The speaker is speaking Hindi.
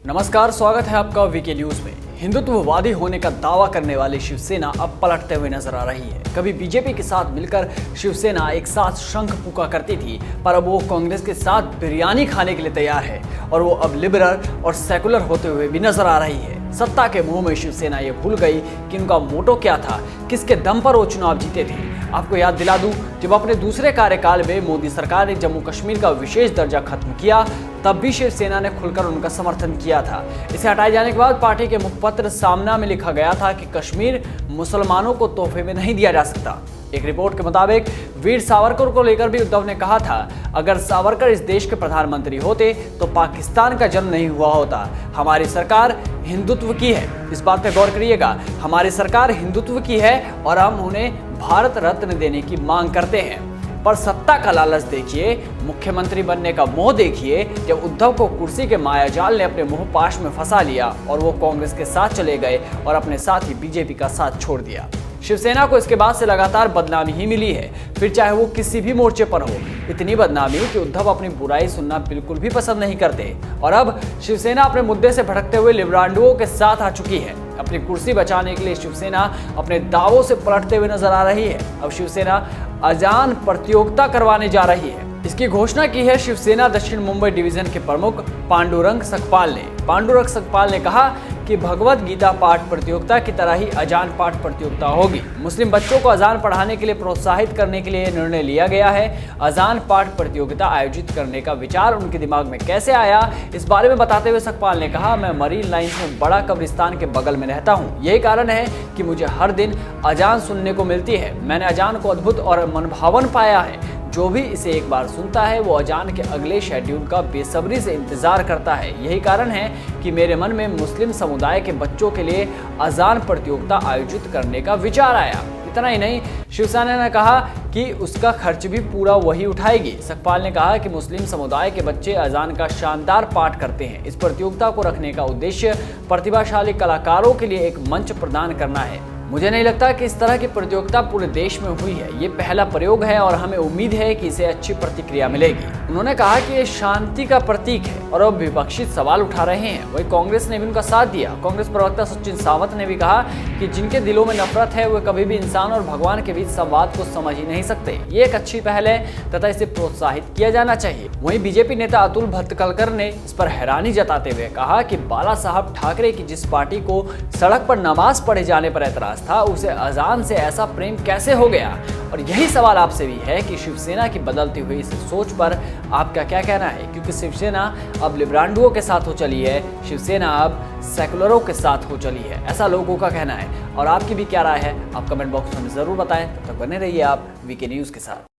नमस्कार, स्वागत है आपका वीके न्यूज में। हिंदुत्ववादी होने का दावा करने वाली शिवसेना अब पलटते हुए नजर आ रही है। कभी बीजेपी के साथ मिलकर शिवसेना एक साथ शंख फूंका करती थी, पर अब वो कांग्रेस के साथ बिरयानी खाने के लिए तैयार है और वो अब लिबरल और सेकुलर होते हुए भी नजर आ रही है। सत्ता के मोह में शिवसेना ये भूल गई कि उनका मोटो क्या था, किसके दम पर वो चुनाव जीते थे। आपको याद दिला दूं, जब अपने दूसरे कार्यकाल में मोदी सरकार ने जम्मू कश्मीर का विशेष दर्जा खत्म किया, तब भी शिवसेना ने खुलकर उनका समर्थन किया था। इसे हटाए जाने के बाद पार्टी के मुखपत्र सामना में लिखा गया था कि कश्मीर मुसलमानों को तोहफे में नहीं दिया जा सकता। एक रिपोर्ट के मुताबिक वीर सावरकर को लेकर भी उद्धव ने कहा था, अगर सावरकर इस देश के प्रधानमंत्री होते तो पाकिस्तान का जन्म नहीं हुआ होता। हमारी सरकार हिंदुत्व की है, इस बात पर गौर करिएगा। हमारी सरकार हिंदुत्व की है और हम उन्हें भारत रत्न देने की मांग करते हैं। पर सत्ता का लालच देखिए, मुख्यमंत्री बनने का मोह देखिए। जब उद्धव को कुर्सी के मायाजाल ने अपने मुंह पाश में फंसा लिया और वो कांग्रेस के साथ चले गए और अपने साथ ही बीजेपी का साथ छोड़ दिया। शिवसेना को इसके बाद से लगातार बदनामी ही मिली है, फिर चाहे वो किसी भी मोर्चे पर हो। इतनी बदनामी कि उद्धव अपनी बुराई सुनना बिल्कुल भी पसंद नहीं करते और अब शिवसेना अपने मुद्दे से भटकते हुए लिबरांडुओं के साथ आ चुकी है। अपनी कुर्सी बचाने के लिए शिवसेना अपने दावों से पलटते हुए नजर आ रही है। अब शिवसेना अजान प्रतियोगिता करवाने जा रही है। इसकी घोषणा की है शिवसेना दक्षिण मुंबई डिवीजन के प्रमुख पांडुरंग सकपाल ने। पांडुरंग सकपाल ने कहा कि भगवत गीता पाठ प्रतियोगिता की तरह ही अजान पाठ प्रतियोगिता होगी। मुस्लिम बच्चों को अजान पढ़ाने के लिए प्रोत्साहित करने के लिए निर्णय लिया गया है। अजान पाठ प्रतियोगिता आयोजित करने का विचार उनके दिमाग में कैसे आया, इस बारे में बताते हुए सकपाल ने कहा, मैं मरीन लाइन्स में बड़ा कब्रिस्तान के बगल में रहता हूँ। यही कारण है कि मुझे हर दिन अजान सुनने को मिलती है। मैंने अजान को अद्भुत और मनभावन पाया है। जो भी इसे एक बार सुनता है वो अजान के अगले शेड्यूल का बेसब्री से इंतजार करता है। यही कारण है कि मेरे मन में मुस्लिम समुदाय के बच्चों के लिए अजान प्रतियोगिता आयोजित करने का विचार आया। इतना ही नहीं, शिवसेना ने कहा कि उसका खर्च भी पूरा वही उठाएगी। सकपाल ने कहा कि मुस्लिम समुदाय के बच्चे अजान का शानदार पाठ करते हैं। इस प्रतियोगिता को रखने का उद्देश्य प्रतिभाशाली कलाकारों के लिए एक मंच प्रदान करना है। मुझे नहीं लगता कि इस तरह की प्रतियोगिता पूरे देश में हुई है। ये पहला प्रयोग है और हमें उम्मीद है कि इसे अच्छी प्रतिक्रिया मिलेगी। उन्होंने कहा कि ये शांति का प्रतीक है और अब विपक्षी सवाल उठा रहे हैं। वही कांग्रेस ने भी उनका साथ दिया। कांग्रेस प्रवक्ता सचिन सावंत ने भी कहा कि जिनके दिलों में नफरत है वे कभी भी इंसान और भगवान के बीच संवाद को समझ ही नहीं सकते। ये एक अच्छी पहल है तथा इसे प्रोत्साहित किया जाना चाहिए। वहीं बीजेपी नेता अतुल भतकलकर ने इस पर हैरानी जताते हुए कहा कि बाला साहब ठाकरे की जिस पार्टी को सड़क पर नमाज पढ़े जाने पर ऐतराज था, उसे अजान से ऐसा प्रेम कैसे हो गया। और यही सवाल आपसे भी है कि शिवसेना की बदलती हुई इस सोच पर आपका क्या कहना है, क्योंकि शिवसेना अब लिबरांडुओं के साथ हो चली है, शिवसेना अब सेकुलरों के साथ हो चली है, ऐसा लोगों का कहना है। और आपकी भी क्या राय है, आप कमेंट बॉक्स में जरूर बताएं। तब तक बने रहिए आप वीके न्यूज के साथ।